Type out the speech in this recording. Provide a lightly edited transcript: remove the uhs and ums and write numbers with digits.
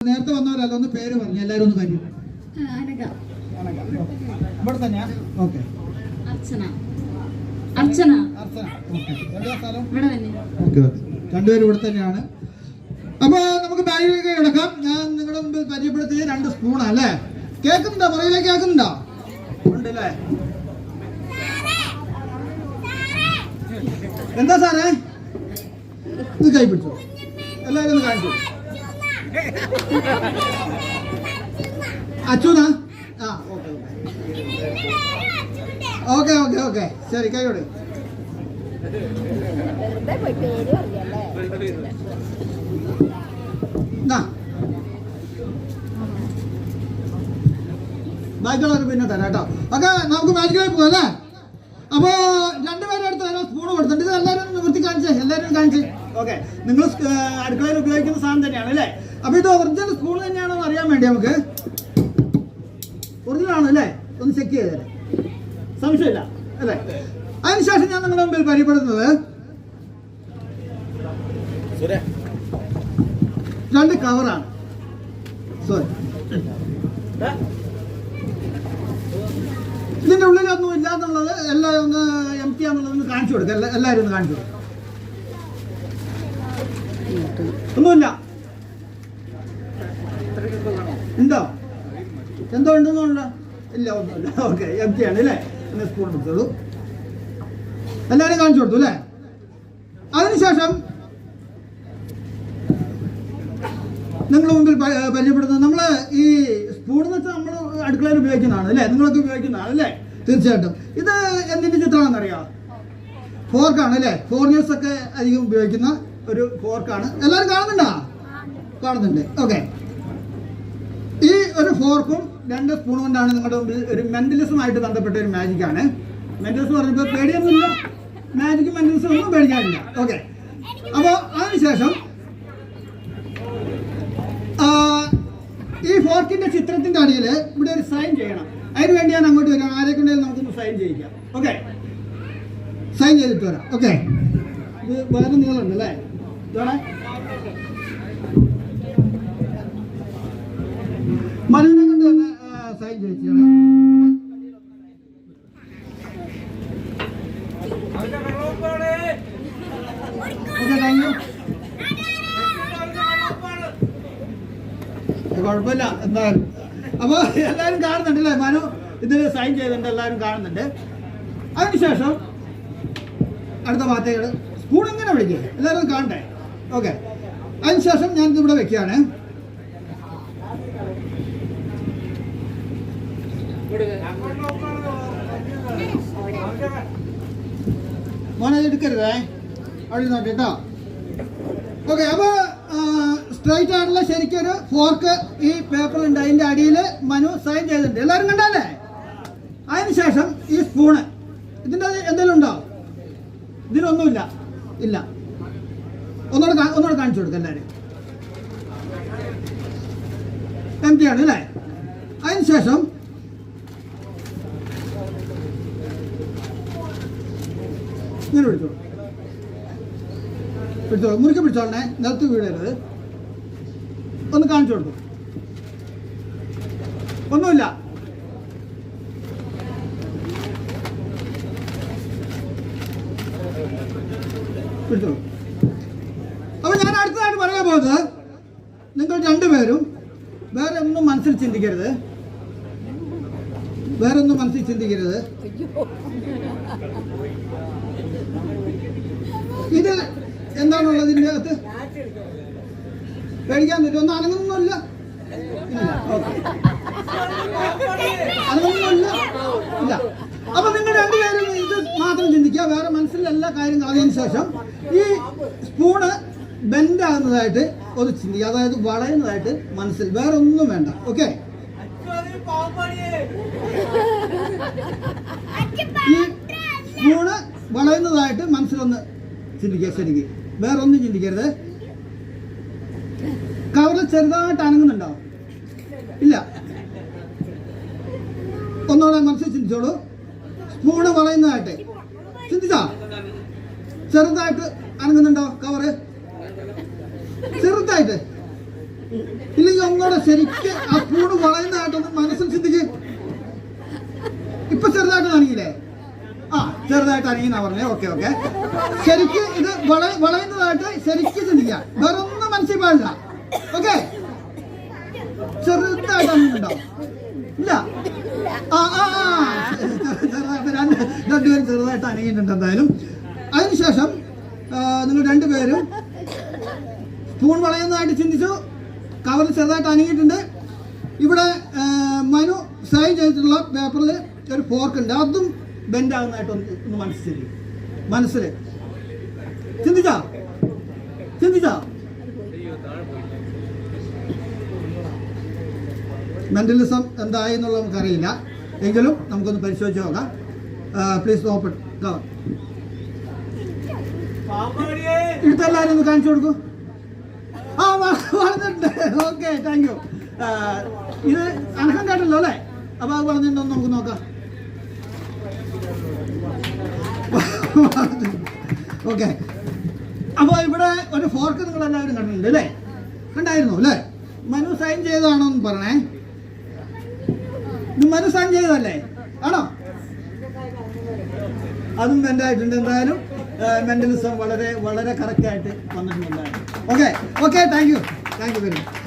നേരത്തെ വന്നവരല്ല, ഒന്ന് പേര് പറഞ്ഞു എല്ലാവരും ഒന്ന് കാര്യം. ഇവിടെ തന്നെയാ? ഓക്കെ. രണ്ടുപേരും ഇവിടെ തന്നെയാണ്. അപ്പൊ നമുക്ക് ബാഗിലേക്ക് കിടക്കാം. ഞാൻ നിങ്ങളുടെ മുമ്പിൽ പരിചയപ്പെടുത്തിയത് 2 സ്പൂണാ അല്ലേ? കേൾക്കുന്നുണ്ടോ? പുറകിലേക്ക് കേൾക്കുന്നുണ്ടോ? ഉണ്ടല്ലേ? എന്താ സാറേ ഇത് കൈ പിടിച്ചു? എല്ലാവരും ഒന്ന് കാണിച്ചു. അച്ഛനാ? ആ ഓക്കെ ഓക്കെ ഓക്കെ ശരി, കൈയോട്. ബാക്കിയുള്ളവർ പിന്നെ തരാം കേട്ടോ. ഓക്കെ, നമുക്ക് ബാക്കിലേക്ക് പോകാം അല്ലേ? അപ്പോ 2 പേരുടെ അടുത്ത് ഓരോ സ്പൂൺ കൊടുത്തിട്ടുണ്ട്. ഇത് എല്ലാവരും നിവർത്തി കാണിച്ചേ, എല്ലാവരും കാണിച്ച്. ഓക്കെ, നിങ്ങൾ അടുക്കളയിൽ ഉപയോഗിക്കുന്ന സാധനം തന്നെയാണ് അല്ലേ? അപ്പൊ ഇത് ഒറിജിനൽ സ്പൂൺ തന്നെയാണോ എന്ന് അറിയാൻ വേണ്ടി നമുക്ക് ഒറിജിനൽ ആണ് അല്ലേ ഒന്ന് ചെക്ക് ചെയ്തേ, സംശയമില്ല അല്ലേ? അതിനുശേഷം ഞാൻ നിങ്ങളുടെ മുമ്പിൽ പരിചയപ്പെടുന്നത് 2 കവറാണ്. സോറി, ഇതിന്റെ ഉള്ളിലൊന്നും ഇല്ല എന്നുള്ളത് എല്ലാം ഒന്ന് എംറ്റി ആണെന്നുള്ളത് കാണിച്ചു കൊടുക്കുക. എല്ലാവരും ഒന്ന് കാണിച്ചു കൊടുക്കും. ഒന്നുമില്ല. ഉണ്ടോ? എന്തോ ഉണ്ടെന്നുള്ള ഇല്ല, ഒന്നുമില്ല. ഓക്കെ, എംറ്റി ആണ് അല്ലേ? എന്നെ സ്പൂൺ എടുത്തോളൂ. എല്ലാവരും കാണിച്ചു കൊടുത്തു അല്ലേ? അതിനുശേഷം നിങ്ങളുടെ മുമ്പിൽ പരിചയപ്പെടുന്നത് നമ്മൾ ഈ സ്പൂൺ എന്ന് വെച്ചാൽ നമ്മൾ അടുക്കളയിൽ ഉപയോഗിക്കുന്നതാണ് അല്ലേ? നിങ്ങളൊക്കെ ഉപയോഗിക്കുന്നതാണ് അല്ലേ? തീർച്ചയായിട്ടും. ഇത് എന്തിന്റെ ചിത്രമാണെന്നറിയാം? ഫോർക്കാണ് അല്ലേ? ഫോറിനേഴ്സ് ഒക്കെ അധികം ഉപയോഗിക്കുന്ന ഒരു ഫോർക്കാണ്. എല്ലാവരും കാണുന്നുണ്ടോ? കാണുന്നുണ്ട്. ഓക്കെ, ഈ ഒരു ഫോർക്കും 2 സ്പൂൺ കൊണ്ടാണ് നിങ്ങളുടെ മുമ്പിൽ ഒരു മെന്റലിസമായിട്ട് ബന്ധപ്പെട്ട ഒരു മാജിക്കാണ്. മെന്റലിസം പറഞ്ഞപ്പോൾ പേടിയൊന്നുമില്ല, മാജിക്കും മെന്റലിസം ഒന്നും പേടിക്കാനില്ല. ഓക്കെ, അപ്പോൾ അതിനുശേഷം ഈ ഫോർക്കിന്റെ ചിത്രത്തിന്റെ അടിയിൽ ഇവിടെ ഒരു സൈൻ ചെയ്യണം. അതിന് വേണ്ടി ഞാൻ അങ്ങോട്ട് വരാം. ആരെക്കൊണ്ടെങ്കിലും നമുക്കൊന്ന് സൈൻ ചെയ്യിക്കാം. ഓക്കെ, സൈൻ ചെയ്തിട്ട് വരാം. ഓക്കെ, ഇത് വേറെ നീളമുണ്ട് അല്ലേ? ഇതാണ് മനുവിനെ കൊണ്ട് തന്നെ സൈൻ ചെയ്യിച്ചാണ്. Okay, thank you. കുഴപ്പമില്ല എന്തായാലും. അപ്പോൾ എല്ലാവരും കാണുന്നുണ്ട് അല്ലേ? മനു ഇതിൽ സൈൻ ചെയ്തിട്ടുണ്ട്, എല്ലാവരും കാണുന്നുണ്ട്. അതിനുശേഷം അടുത്ത ഭാഗത്തേക്ക് സ്പൂൺ ഇങ്ങനെ വിളിക്കുക, എല്ലാവരും കാണണ്ടേ? ഓക്കെ, അതിനുശേഷം ഞാൻ ഇതിവിടെ വെക്കുകയാണ്. മോനെ എടുക്കരുതേ, അവിടെ നോക്കി കേട്ടോ. ഓക്കെ, അപ്പോൾ സ്ട്രൈറ്റ് ആയിട്ടുള്ള ശരിക്കൊരു ഫോർക്ക് ഈ പേപ്പറുണ്ട്, അതിൻ്റെ അടിയിൽ മനു സൈൻ ചെയ്തിട്ടുണ്ട്. എല്ലാവരും കണ്ടല്ലേ? അതിനുശേഷം ഈ സ്പൂണ് ഇതിൻ്റെ എന്തെങ്കിലും ഉണ്ടോ? ഇതിനൊന്നുമില്ല, ഇല്ല. ഒന്നുകൂടെ കാണിച്ചു കൊടുക്കുക എല്ലാവരും. എംറ്റിയാണ് അല്ലേ? അതിനുശേഷം ഇങ്ങനെ പിടിച്ചോളൂ, മുറുക്കി പിടിച്ചോളണേ, നിലത്ത് വീഴരുത്. ഒന്ന് കാണിച്ചു കൊടുത്തു. ഒന്നുമില്ല. പിടിച്ചോളൂ. അപ്പൊ ഞാൻ അടുത്തതായിട്ട് പറയാൻ പോകുന്നത്, നിങ്ങൾ 2 പേരും വേറെ ഒന്നും മനസ്സിൽ ചിന്തിക്കരുത്. ഇത് എന്താണുള്ളതിൻ്റെ അകത്ത്? കഴിക്കാൻ പറ്റും. ഒന്നും അനങ്ങുന്നില്ല. അനങ്ങുന്നില്ല. ഇല്ല. അപ്പൊ നിങ്ങൾ 2 പേരും ഇത് മാത്രം ചിന്തിക്കുക, വേറെ മനസ്സിൽ എല്ലാ കാര്യം കളഞ്ഞതിന് ശേഷം ഈ സ്പൂണ് ബെൻഡ് ആകുന്നതായിട്ട് ഒന്ന് ചിന്തിക്കുക, അതായത് വളയുന്നതായിട്ട് മനസ്സിൽ, വേറെ ഒന്നും വേണ്ട. ഓക്കെ, ഈ സ്പൂണ് വളയുന്നതായിട്ട് മനസ്സിലൊന്ന് ചിന്തിക്കുക. ശരിക്കും വേറെ ഒന്നും ചിന്തിക്കരുത്. കവറിൽ ചെറുതായിട്ട് അനങ്ങുന്നുണ്ടോ? ഇല്ല. ഒന്നുകൂടെ മനസ്സിൽ ചിന്തിച്ചോളൂ. സ്പൂണ് വളയുന്നതായിട്ട് ചിന്തിച്ചാ? ചെറുതായിട്ട് അനങ്ങുന്നുണ്ടോ കവറ്? ചെറുതായിട്ട് ഇല്ലെങ്കിൽ ഒന്നുകൂടെ ശരിക്ക് ആ സ്പൂണ് വളയുന്നതായിട്ടൊന്ന് മനസ്സിൽ ചിന്തിക്ക്. ഇപ്പൊ ചെറുതായിട്ട് അനങ്ങിയില്ലേ? ആ, ചെറുതായിട്ട് അനങ്ങിന്നാ പറഞ്ഞേ. ഓക്കെ ഓക്കെ, ശരിക്ക് ഇത് വളയുന്നതായിട്ട് ശരിക്ക് ചിന്തിക്കുക. വേറെ ഒന്നും മനസ്സിൽ പാടില്ല. ഓക്കെ, ചെറുതായിട്ട് അനങ്ങുന്നുണ്ടാവും. ഇല്ല, ആ ആ രണ്ടുപേരും ചെറുതായിട്ട് അനങ്ങിയിട്ടുണ്ട് എന്തായാലും. അതിനുശേഷം നിങ്ങൾ രണ്ടുപേരും സ്പൂൺ വളയുന്നതായിട്ട് ചിന്തിച്ചു. കവറിൽ ചെറുതായിട്ട് അനങ്ങിയിട്ടുണ്ട്. ഇവിടെ മനു സൈൻ ചെയ്തിട്ടുള്ള പേപ്പറിൽ ഒരു ഫോർക്ക് ഉണ്ട്, അതും ബെൻഡ് ആകുന്നതായിട്ട് ഒന്ന് മനസ്സിൽ ചിന്തിച്ചാ മെന്റലിസം എന്തായി എന്നുള്ളത് നമുക്കറിയില്ല, എങ്കിലും നമുക്കൊന്ന് പരിശോധിച്ച് നോക്കാം. Please open cover. ഇതെല്ലാവരും ഒന്ന് കാണിച്ചു കൊടുക്കൂ. ആ, വളർന്നിട്ടുണ്ട്. Okay, thank U. ഇത് അനക്കം കേട്ടല്ലോ അല്ലേ? അപ്പൊ അത് വളർന്നിട്ടുണ്ടോ നമുക്ക് നോക്കാം. ഓക്കെ, അപ്പോൾ ഇവിടെ ഒരു ഫോർക്ക് നിങ്ങൾ എല്ലാവരും കണ്ടിട്ടുണ്ട് അല്ലേ? കണ്ടായിരുന്നു അല്ലേ? മനു സൈൻ ചെയ്തതാണോ എന്ന് പറഞ്ഞേ. ഇത് മനു സൈൻ ചെയ്തതല്ലേ? ആണോ? അതും ബെൻഡായിട്ടുണ്ട്. എന്തായാലും മെന്റലിസം വളരെ വളരെ കറക്റ്റ് ആയിട്ട് വന്നിട്ടുണ്ട്. Okay okay, thank you very much.